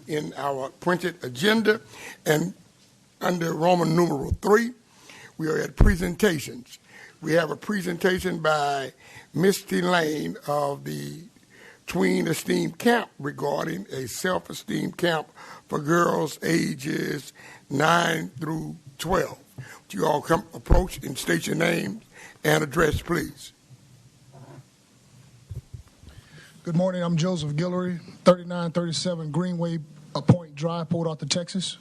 in our printed agenda. And under Roman numeral 3, we are at presentations. We have a presentation by Misty Lane of the Tween Esteem Camp regarding a self-esteem camp for girls ages 9 through 12. Would you all come approach and state your names and address, please? Good morning. I'm Joseph Guillory, 3937 Greenway Point Drive, Port Arthur, Texas.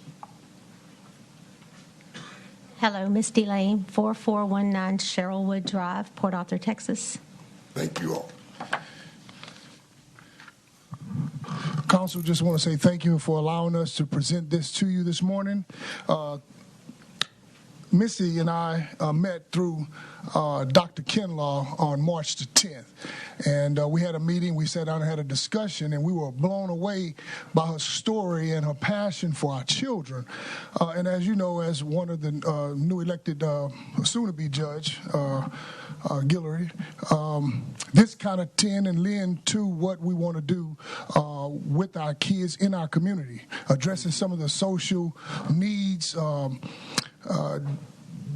Hello, Misty Lane, 4419 Sherylwood Drive, Port Arthur, Texas. Thank you all. Council, just want to say thank you for allowing us to present this to you this morning. Misty and I met through Dr. Kenlaw on March the 10th. And we had a meeting, we sat down and had a discussion, and we were blown away by her story and her passion for our children. And as you know, as one of the new elected soon-to-be judge, Guillory, this kind of tend and lend to what we want to do with our kids in our community, addressing some of the social needs.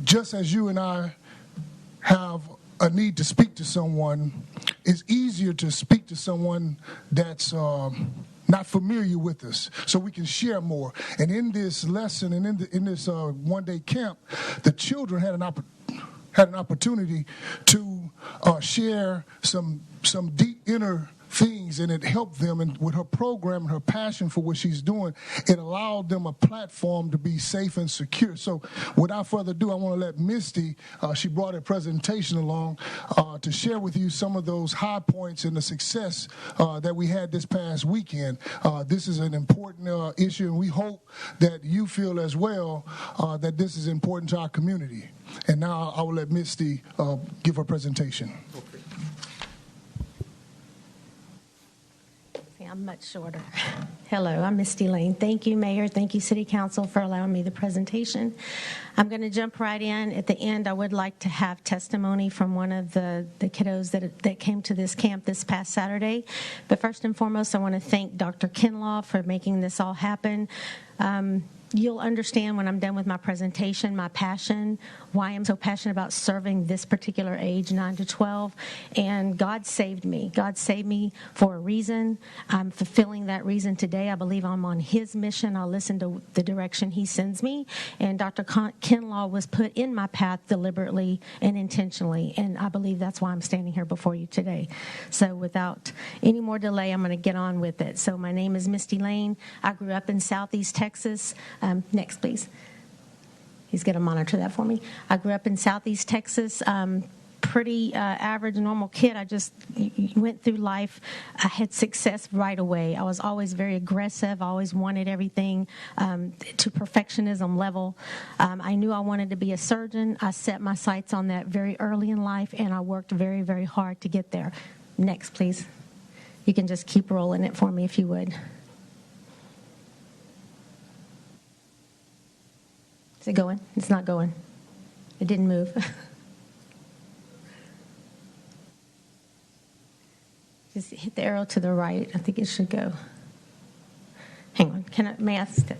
Just as you and I have a need to speak to someone, it's easier to speak to someone that's not familiar with us, so we can share more. And in this lesson and in this one-day camp, the children had an opportunity to share some deep inner things, and it helped them. And with her program and her passion for what she's doing, it allowed them a platform to be safe and secure. So without further ado, I want to let Misty, she brought a presentation along to share with you some of those high points and the success that we had this past weekend. This is an important issue, and we hope that you feel as well that this is important to our community. And now I will let Misty give her presentation. Okay. I'm much shorter. Hello, I'm Misty Lane. Thank you, Mayor. Thank you, City Council, for allowing me the presentation. I'm going to jump right in. At the end, I would like to have testimony from one of the kiddos that came to this camp this past Saturday. But first and foremost, I want to thank Dr. Kenlaw for making this all happen. You'll understand when I'm done with my presentation, my passion, why I'm so passionate about serving this particular age, 9 to 12. And God saved me. God saved me for a reason. I'm fulfilling that reason today. I believe I'm on His mission. I'll listen to the direction He sends me. And Dr. Kenlaw was put in my path deliberately and intentionally. And I believe that's why I'm standing here before you today. So without any more delay, I'm going to get on with it. So my name is Misty Lane. I grew up in Southeast Texas. Next, please. He's going to monitor that for me. I grew up in Southeast Texas. Pretty average, normal kid. I just went through life. I had success right away. I was always very aggressive. I always wanted everything to perfectionism level. I knew I wanted to be a surgeon. I set my sights on that very early in life, and I worked very, very hard to get there. Next, please. You can just keep rolling it for me if you would. Is it going? It's not going. It didn't move. Just hit the arrow to the right. I think it should go. Hang on. May I step?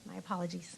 My apologies.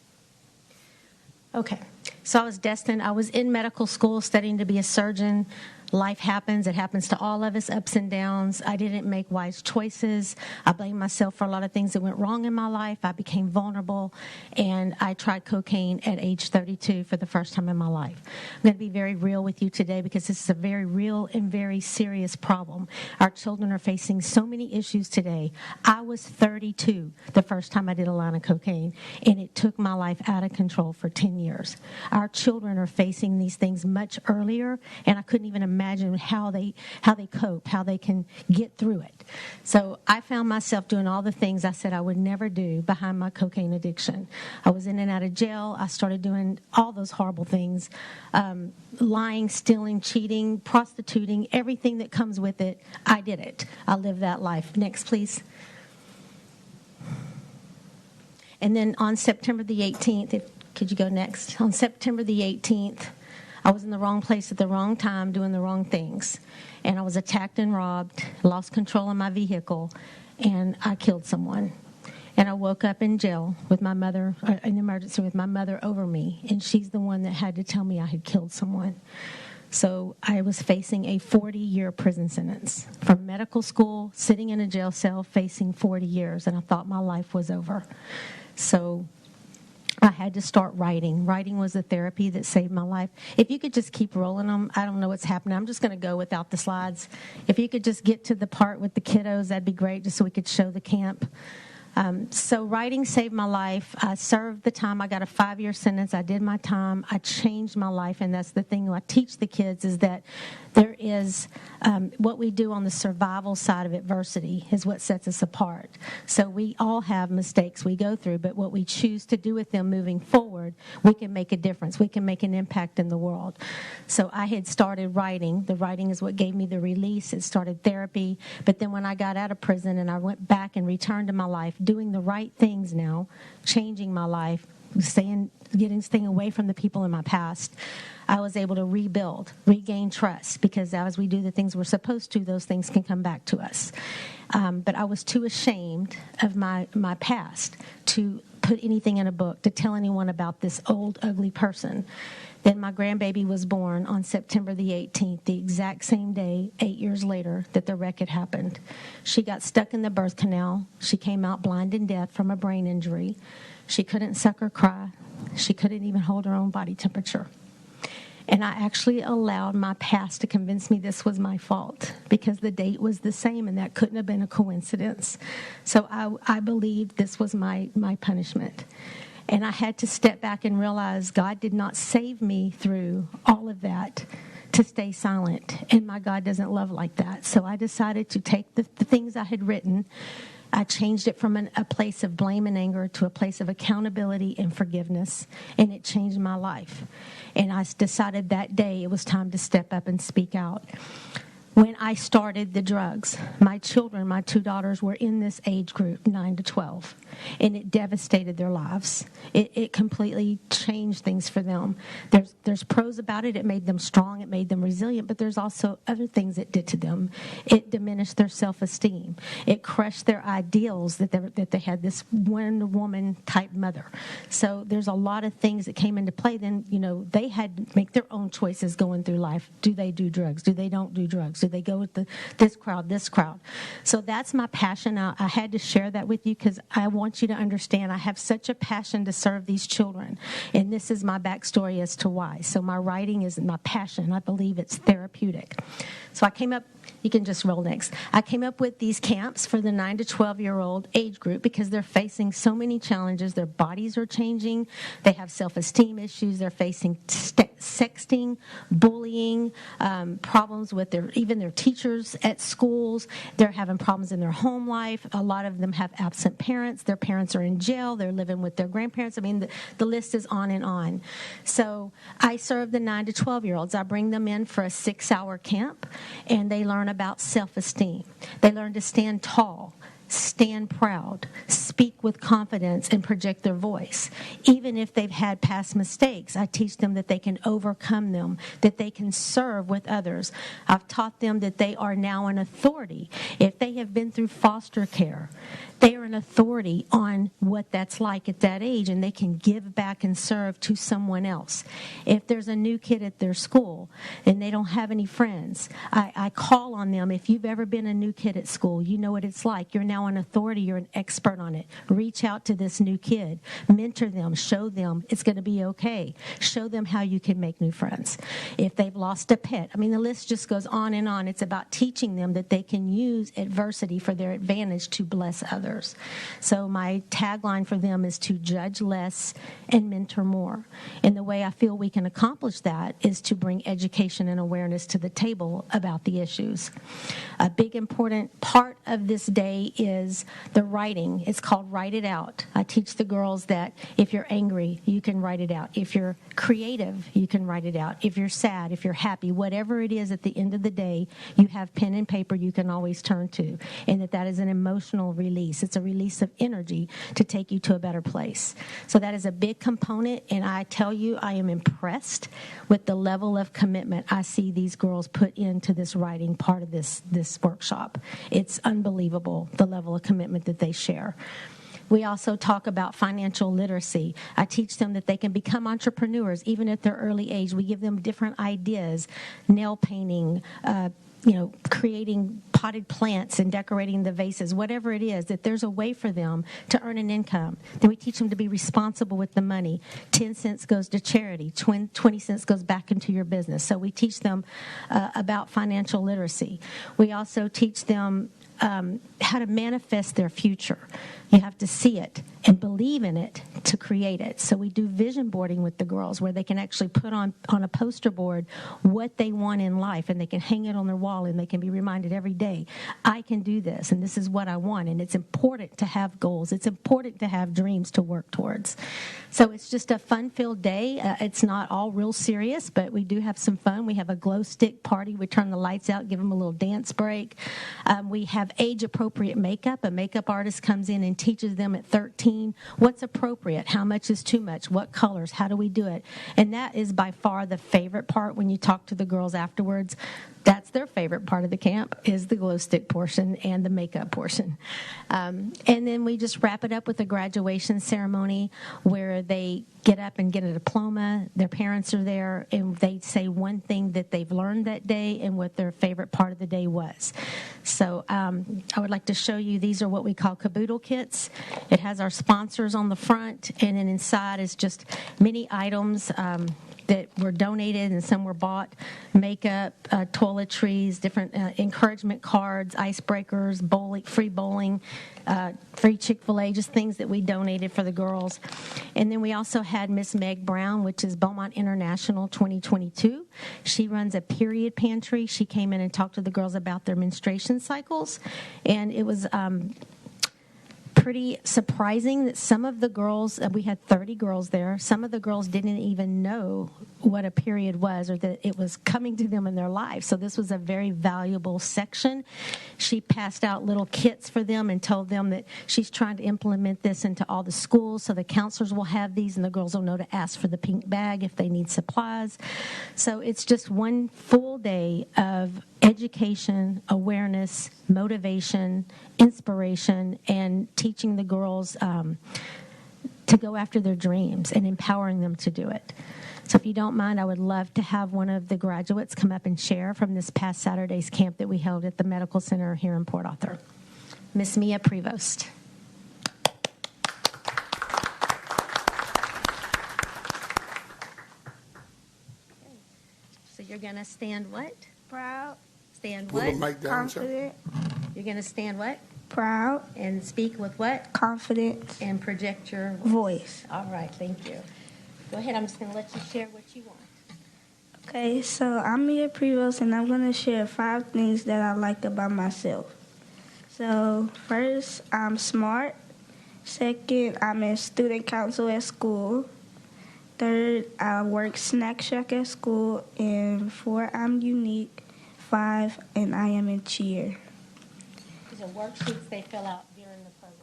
Okay, so I was destined. I was in medical school studying to be a surgeon. Life happens. It happens to all of us, ups and downs. I didn't make wise choices. I blame myself for a lot of things that went wrong in my life. I became vulnerable, and I tried cocaine at age 32 for the first time in my life. I'm going to be very real with you today because this is a very real and very serious problem. Our children are facing so many issues today. I was 32 the first time I did a line of cocaine, and it took my life out of control for 10 years. Our children are facing these things much earlier, and I couldn't even imagine how they cope, how they can get through it. So I found myself doing all the things I said I would never do behind my cocaine addiction. I was in and out of jail. I started doing all those horrible things, lying, stealing, cheating, prostituting, everything that comes with it. I did it. I lived that life. Next, please. And then on September the 18th, could you go next? On September the 18th, I was in the wrong place at the wrong time doing the wrong things. And I was attacked and robbed, lost control of my vehicle, and I killed someone. And I woke up in jail with my mother, in the emergency with my mother over me. And she's the one that had to tell me I had killed someone. So I was facing a 40-year prison sentence from medical school, sitting in a jail cell, facing 40 years. And I thought my life was over. So I had to start writing. Writing was the therapy that saved my life. If you could just keep rolling them, I don't know what's happening. I'm just going to go without the slides. If you could just get to the part with the kiddos, that'd be great, just so we could show the camp. So writing saved my life. I served the time. I got a 5-year sentence. I did my time. I changed my life, and that's the thing I teach the kids is that there is what we do on the survival side of adversity is what sets us apart. So we all have mistakes we go through, but what we choose to do with them moving forward, we can make a difference. We can make an impact in the world. So I had started writing. The writing is what gave me the release. It started therapy. But then when I got out of prison and I went back and returned to my life, doing the right things now, changing my life, staying away from the people in my past, I was able to regain trust, because as we do the things we're supposed to, those things can come back to us. But I was too ashamed of my past to put anything in a book, to tell anyone about this old, ugly person. Then my grandbaby was born on September the 18th, the exact same day, 8 years later, that the wreck had happened. She got stuck in the birth canal. She came out blind and deaf from a brain injury. She couldn't suck or cry. She couldn't even hold her own body temperature. And I actually allowed my past to convince me this was my fault, because the date was the same, and that couldn't have been a coincidence. So I believed this was my punishment. And I had to step back and realize God did not save me through all of that to stay silent. And my God doesn't love like that. So I decided to take the things I had written. I changed it from a place of blame and anger to a place of accountability and forgiveness. And it changed my life. And I decided that day it was time to step up and speak out. When I started the drugs, my children, my 2 daughters, were in this age group, 9 to 12, and it devastated their lives. It completely changed things for them. There's pros about it. It made them strong. It made them resilient, but there's also other things it did to them. It diminished their self-esteem. It crushed their ideals that they had this one woman type mother. So there's a lot of things that came into play. Then, they had to make their own choices going through life. Do they do drugs? Do they don't do drugs? Do they go with this crowd? So that's my passion. I had to share that with you because I want you to understand I have such a passion to serve these children. And this is my backstory as to why. So my writing is my passion. I believe it's therapeutic. So I came up, you can just roll next. I came up with these camps for the 9 to 12-year-old age group because they're facing so many challenges. Their bodies are changing. They have self-esteem issues. They're facing sexting, bullying, problems with even their teachers at schools. They're having problems in their home life. A lot of them have absent parents. Their parents are in jail. They're living with their grandparents. I mean, the list is on and on. So I serve the 9 to 12-year-olds. I bring them in for a 6-hour camp, and they learn about self-esteem. They learn to stand tall, stand proud, speak with confidence and project their voice. Even if they've had past mistakes, I teach them that they can overcome them, that they can serve with others. I've taught them that they are now an authority. If they have been through foster care, they are an authority on what that's like at that age, and they can give back and serve to someone else. If there's a new kid at their school and they don't have any friends, I call on them. If you've ever been a new kid at school, you know what it's like. You're now an authority. You're an expert on it. Reach out to this new kid. Mentor them. Show them it's going to be okay. Show them how you can make new friends. If they've lost a pet, I mean, the list just goes on and on. It's about teaching them that they can use adversity for their advantage to bless others. So my tagline for them is to judge less and mentor more. And the way I feel we can accomplish that is to bring education and awareness to the table about the issues. A big important part of this day is the writing. It's called Write It Out. I teach the girls that if you're angry, you can write it out. If you're creative, you can write it out. If you're sad, if you're happy, whatever it is at the end of the day, you have pen and paper you can always turn to, and that is an emotional release. It's a release of energy to take you to a better place. So that is a big component, and I tell you, I am impressed with the level of commitment I see these girls put into this writing part of this workshop. It's unbelievable, the level of commitment that they share. We also talk about financial literacy. I teach them that they can become entrepreneurs even at their early age. We give them different ideas, nail painting, creating potted plants and decorating the vases, whatever it is, that there's a way for them to earn an income. Then we teach them to be responsible with the money. 10 cents goes to charity. 20 cents goes back into your business. So we teach them about financial literacy. We also teach them how to manifest their future. You have to see it and believe in it to create it. So we do vision boarding with the girls where they can actually put on a poster board what they want in life, and they can hang it on their wall, and they can be reminded every day, I can do this, and this is what I want. And it's important to have goals. It's important to have dreams to work towards. So it's just a fun-filled day. It's not all real serious, but we do have some fun. We have a glow stick party. We turn the lights out, give them a little dance break. We have age-appropriate makeup. A makeup artist comes in and teaches them at 13 what's appropriate, how much is too much, what colors, how do we do it. And that is by far the favorite part when you talk to the girls afterwards. That's their favorite part of the camp, is the glow stick portion and the makeup portion. And then we just wrap it up with a graduation ceremony where they get up and get a diploma. Their parents are there, and they say one thing that they've learned that day and what their favorite part of the day was. So I would like to show you, these are what we call caboodle kits. It has our sponsors on the front, and then inside is just many items that were donated and some were bought: makeup, toiletries, different encouragement cards, icebreakers, bowling, free Chick-fil-A, just things that we donated for the girls. And then we also had Miss Meg Brown, which is Beaumont International 2022. She runs a period pantry. She came in and talked to the girls about their menstruation cycles, and it was pretty surprising that some of the girls, we had 30 girls there, some of the girls didn't even know what a period was or that it was coming to them in their life. So this was a very valuable section. She passed out little kits for them and told them that she's trying to implement this into all the schools, so the counselors will have these and the girls will know to ask for the pink bag if they need supplies. So it's just one full day of education, awareness, motivation, inspiration, and teaching the girls to go after their dreams and empowering them to do it. So if you don't mind, I would love to have one of the graduates come up and share from this past Saturday's camp that we held at the Medical Center here in Port Arthur. Miss Mia Prevost. So you're going to stand what? Proud. Stand Put the what? mic down, sir. Confident. You're going to stand what? Proud. And speak with what? Confidence. And project your Voice. All right, thank you. Go ahead, I'm just going to let you share what you want. Okay, so I'm Mia Prevost, and I'm going to share 5 things that I like about myself. So first, I'm smart. Second, I'm in student council at school. Third, I work snack shack at school. And 4, I'm unique. 5, and I am in cheer. These are worksheets they fill out during the program.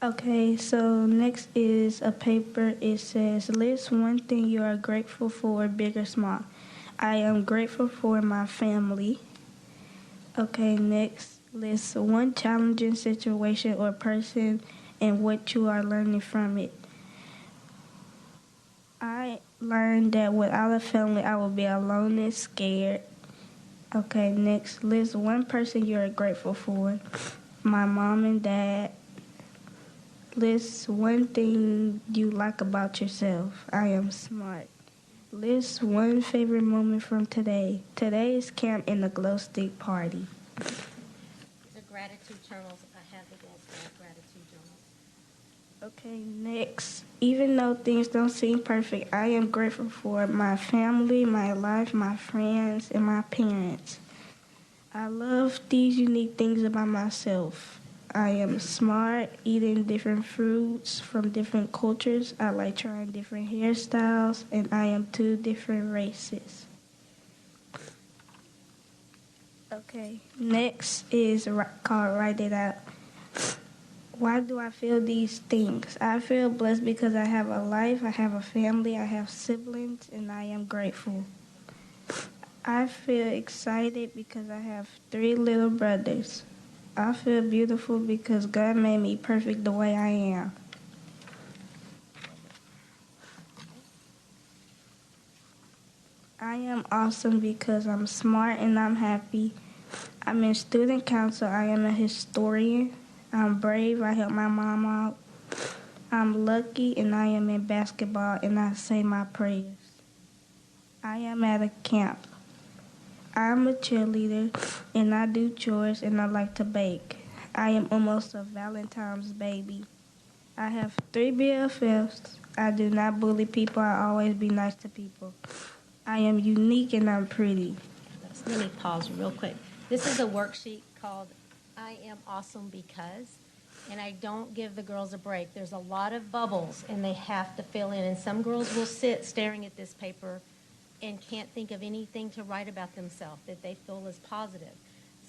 Okay, so next is a paper. It says, list one thing you are grateful for, big or small. I am grateful for my family. Okay, next, list one challenging situation or person and what you are learning from it. I learned that without a family, I will be alone and scared. Okay, next, list one person you are grateful for. My mom and dad. List one thing you like about yourself. I am smart. List one favorite moment from today. Today's camp in the glow stick party. These are gratitude journals. I have the girls have gratitude journals. Okay, next. Even though things don't seem perfect, I am grateful for my family, my life, my friends, and my parents. I love these unique things about myself. I am smart, eating different fruits from different cultures. I like trying different hairstyles, and I am 2 different races. Okay, next is called Write It Out. Why do I feel these things? I feel blessed because I have a life, I have a family, I have siblings, and I am grateful. I feel excited because I have 3 little brothers. I feel beautiful because God made me perfect the way I am. I am awesome because I'm smart and I'm happy. I'm in student council. I am a historian. I'm brave. I help my mom out. I'm lucky and I am in basketball and I say my prayers. I am at a camp. I'm a cheerleader and I do chores and I like to bake. I am almost a Valentine's baby. I have 3 BFFs. I do not bully people. I always be nice to people. I am unique and I'm pretty. Let me pause real quick. This is a worksheet called I Am Awesome Because, and I don't give the girls a break. There's a lot of bubbles, and they have to fill in. And some girls will sit staring at this paper and can't think of anything to write about themselves that they feel is positive.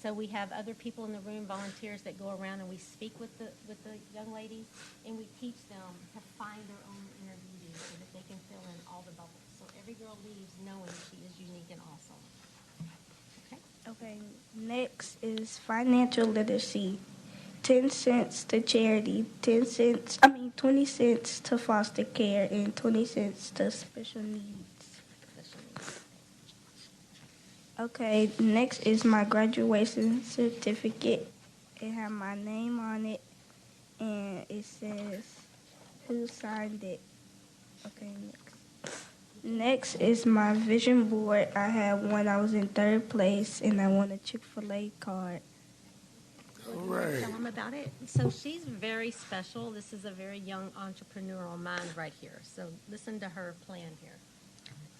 So we have other people in the room, volunteers, that go around and we speak with the young ladies, and we teach them to find their own inner beauty so that they can fill in all the bubbles. So every girl leaves knowing she is unique and awesome. Okay, next is financial literacy. 10 cents to charity, 20 cents to foster care, and 20 cents to special needs. Okay, next is my graduation certificate. It has my name on it, and it says who signed it. Okay, next. Next is my vision board. I had one. I was in 3rd place, and I won a Chick-fil-A card. All right. Tell them about it. So she's very special. This is a very young entrepreneurial mind right here. So listen to her plan here.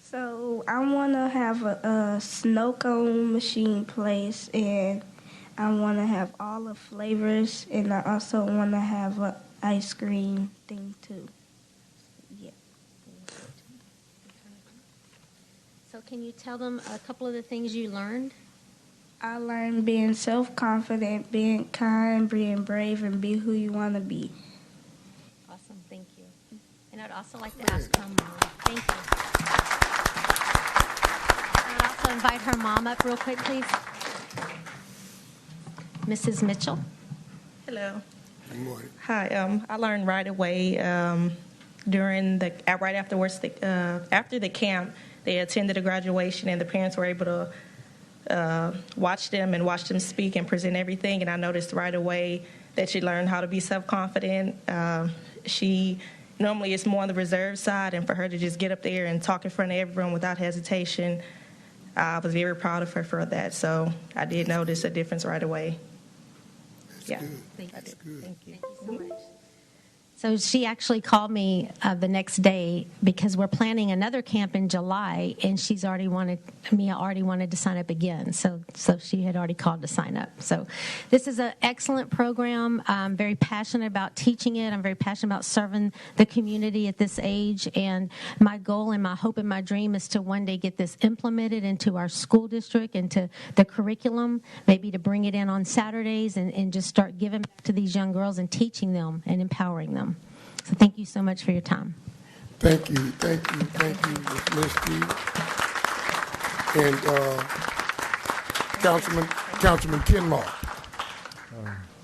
So I want to have a snow cone machine place, and I want to have all the flavors, and I also want to have an ice cream thing too. Yeah. So can you tell them a couple of the things you learned? I learned being self-confident, being kind, being brave, and be who you want to be. Awesome, thank you. And I'd also like to ask her mom. Thank you. I'd also invite her mom up real quick, please. Mrs. Mitchell. Hello. Good morning. Hi. I learned right away right afterwards. After the camp, they attended a graduation, and the parents were able to watch them speak and present everything. And I noticed right away that she learned how to be self-confident. She normally is more on the reserved side, and for her to just get up there and talk in front of everyone without hesitation, I was very proud of her for that. So I did notice a difference right away. That's good. Thank you. That's good. Thank you. Thank you so much. So she actually called me the next day because we're planning another camp in July, and Mia already wanted to sign up again. So she had already called to sign up. So this is an excellent program. I'm very passionate about teaching it. I'm very passionate about serving the community at this age. And my goal and my hope and my dream is to one day get this implemented into our school district, into the curriculum, maybe to bring it in on Saturdays and just start giving back to these young girls and teaching them and empowering them. So thank you so much for your time. Thank you, Misty. And Councilman Kenmore.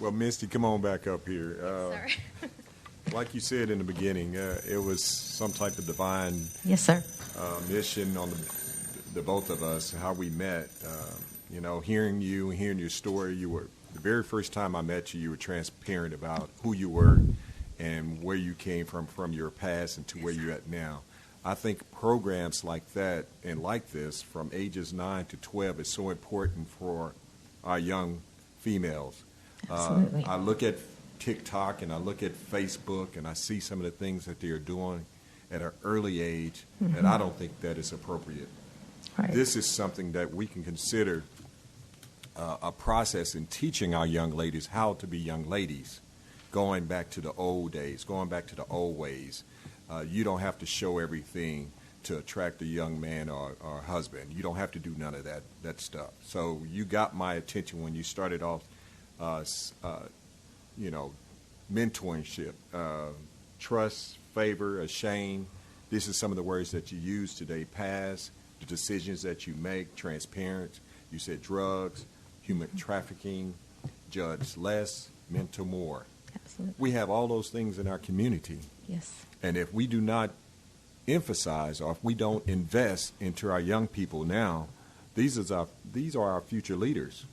Well, Misty, come on back up here. Sorry. Like you said in the beginning, it was some type of divine Yes, sir. mission on the both of us, how we met. Hearing you and hearing your story, the very first time I met you, you were transparent about who you were and where you came from your past and to where you're at now. I think programs like that and like this from ages 9 to 12 is so important for our young females. Absolutely. I look at TikTok and I look at Facebook and I see some of the things that they are doing at an early age, and I don't think that is appropriate. Right. This is something that we can consider a process in teaching our young ladies how to be young ladies, going back to the old days, going back to the old ways. You don't have to show everything to attract a young man or husband. You don't have to do none of that stuff. So you got my attention when you started off, mentorship, trust, favor, ashamed. This is some of the words that you use today. Pass, the decisions that you make, transparent. You said drugs, human trafficking, judge less, mentor more. Absolutely. We have all those things in our community. Yes. And if we do not emphasize or if we don't invest into our young people now, these are our future leaders.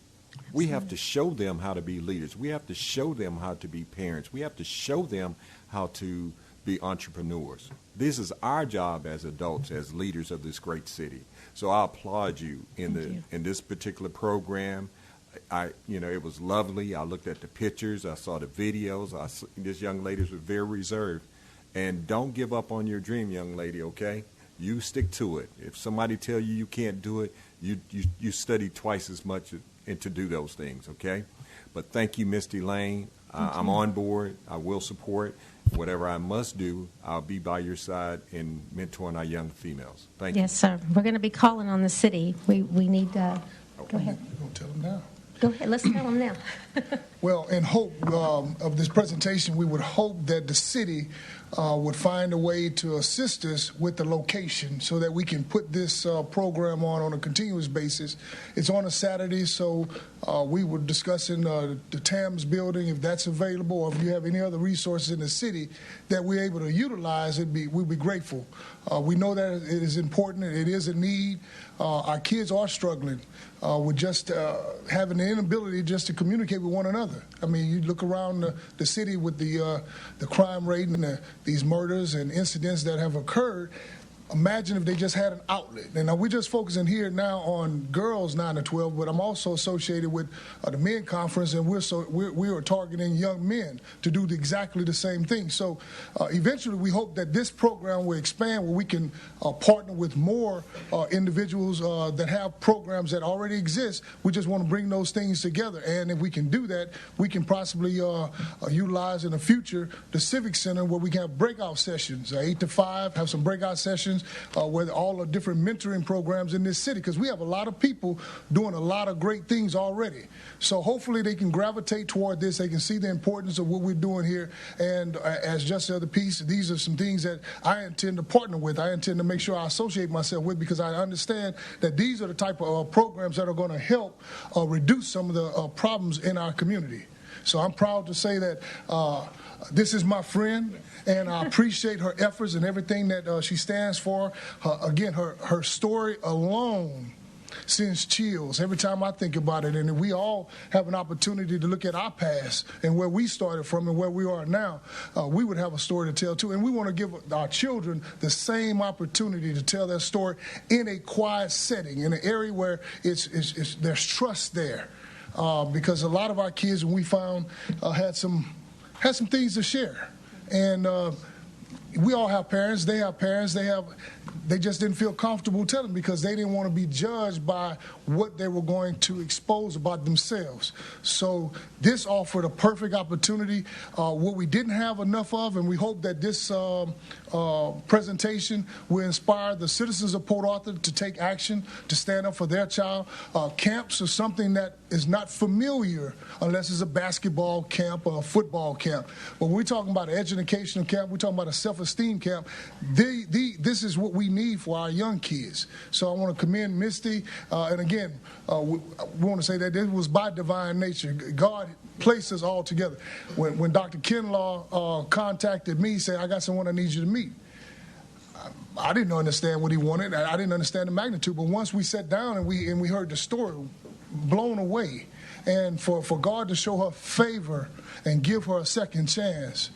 We have to show them how to be leaders. We have to show them how to be parents. We have to show them how to be entrepreneurs. This is our job as adults, as leaders of this great city. So I applaud you in this particular program. It was lovely. I looked at the pictures. I saw the videos. This young lady was very reserved. And don't give up on your dream, young lady, okay? You stick to it. If somebody tell you can't do it, you study twice as much and to do those things, okay? But thank you, Misty Lane. I'm on board. I will support. Whatever I must do, I'll be by your side in mentoring our young females. Thank you. Yes, sir. We're going to be calling on the city. We need to go ahead. You're going to tell them now. Go ahead. Let's tell them now. Well, in hope of this presentation, we would hope that the city would find a way to assist us with the location so that we can put this program on a continuous basis. It's on a Saturday, so we were discussing the TAMS building, if that's available, or if you have any other resources in the city that we're able to utilize, we'd be grateful. We know that it is important, it is a need. Our kids are struggling with just having the inability just to communicate with one another. I mean, you look around the city with the crime rate and these murders and incidents that have occurred. Imagine if they just had an outlet. And now we're just focusing here now on girls 9 to 12, but I'm also associated with the men conference, and we are targeting young men to do exactly the same thing. So eventually we hope that this program will expand where we can partner with more individuals that have programs that already exist. We just want to bring those things together. And if we can do that, we can possibly utilize in the future the Civic Center where we can have breakout sessions, 8 to 5, have some breakout sessions with all the different mentoring programs in this city, because we have a lot of people doing a lot of great things already. So hopefully they can gravitate toward this. They can see the importance of what we're doing here. And as just the other piece, these are some things that I intend to partner with. I intend to make sure I associate myself with, because I understand that these are the type of programs that are going to help reduce some of the problems in our community. So I'm proud to say that this is my friend, and I appreciate her efforts and everything that she stands for. Again, her story alone sends chills every time I think about it. And we all have an opportunity to look at our past and where we started from and where we are now. We would have a story to tell, too. And we want to give our children the same opportunity to tell their story in a quiet setting, in an area where there's trust there. Because a lot of our kids, when we found, had some things to share. And we all have parents. They have parents. They just didn't feel comfortable telling because they didn't want to be judged by what they were going to expose about themselves. So this offered a perfect opportunity. What we didn't have enough of, and we hope that this presentation will inspire the citizens of Port Arthur to take action, to stand up for their child. Camps are something that is not familiar unless it's a basketball camp or a football camp. But when we're talking about an educational camp, we're talking about a self-esteem camp. This is what we need for our young kids. So I want to commend Misty. And again, we want to say that this was by divine nature. God placed us all together. When Dr. Kinlaw contacted me, said, I got someone I need you to meet. I didn't understand what he wanted. I didn't understand the magnitude. But once we sat down and we heard the story, blown away. And for God to show her favor and give her a second chance,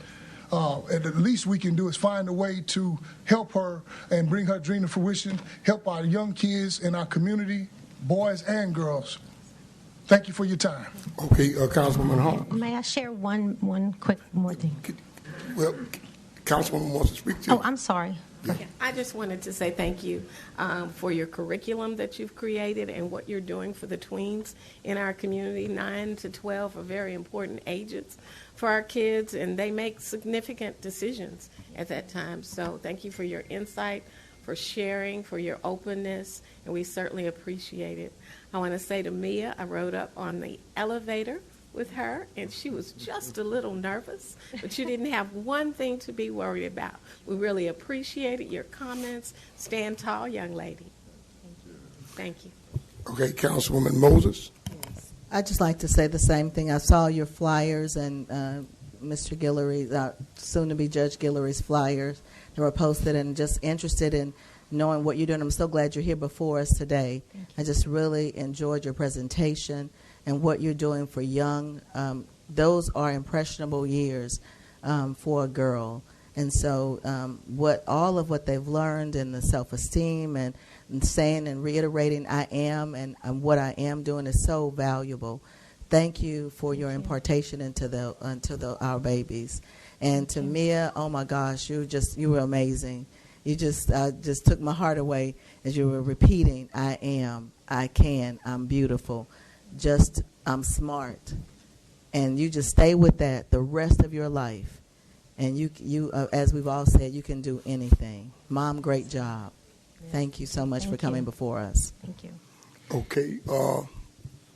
and the least we can do is find a way to help her and bring her dream to fruition, help our young kids in our community, boys and girls. Thank you for your time. Okay, Councilwoman Hall. May I share one quick more thing? Well, Councilwoman wants to speak to you. Oh, I'm sorry. Yeah, I just wanted to say thank you for your curriculum that you've created and what you're doing for the tweens in our community. 9 to 12 are very important ages for our kids, and they make significant decisions at that time. So thank you for your insight, for sharing, for your openness, and we certainly appreciate it. I want to say to Mia, I rode up on the elevator with her, and she was just a little nervous, but you didn't have one thing to be worried about. We really appreciated your comments. Stand tall, young lady. Thank you. Okay, Councilwoman Moses. I'd just like to say the same thing. I saw your flyers and Mr. Guillory, soon-to-be Judge Guillory's flyers. They were posted, and just interested in knowing what you're doing. I'm so glad you're here before us today. I just really enjoyed your presentation and what you're doing for young. Those are impressionable years for a girl. And so all of what they've learned and the self-esteem and saying and reiterating I am and what I am doing is so valuable. Thank you for your impartation into our babies. And to Mia, oh my gosh, you were amazing. You just took my heart away as you were repeating I am, I can, I'm beautiful. I'm smart, and you just stay with that the rest of your life, and you as we've all said, you can do anything. Mom, great job. Yeah. Thank you so much for coming before us. Thank you. Okay,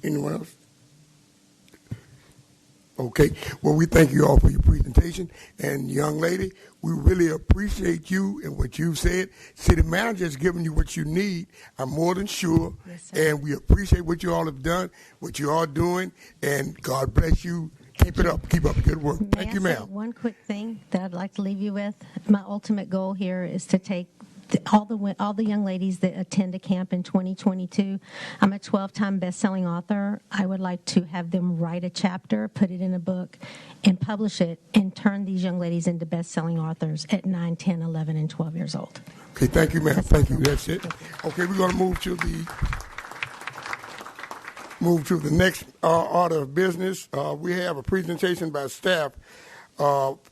anyone else? Okay, well, we thank you all for your presentation. And young lady, we really appreciate you and what you've said. City manager has given you what you need, I'm more than sure. Yes, sir. And we appreciate what you all have done, what you are doing, and God bless you. Keep it up. Keep up the good work. Thank you, ma'am. One quick thing that I'd like to leave you with. My ultimate goal here is to take all the young ladies that attend a camp in 2022. I'm a 12-time best-selling author. I would like to have them write a chapter, put it in a book, and publish it, and turn these young ladies into best-selling authors at 9, 10, 11, and 12 years old. Okay, thank you, ma'am. Thank you. That's it. Okay, we're going to move to the next order of business. We have a presentation by staff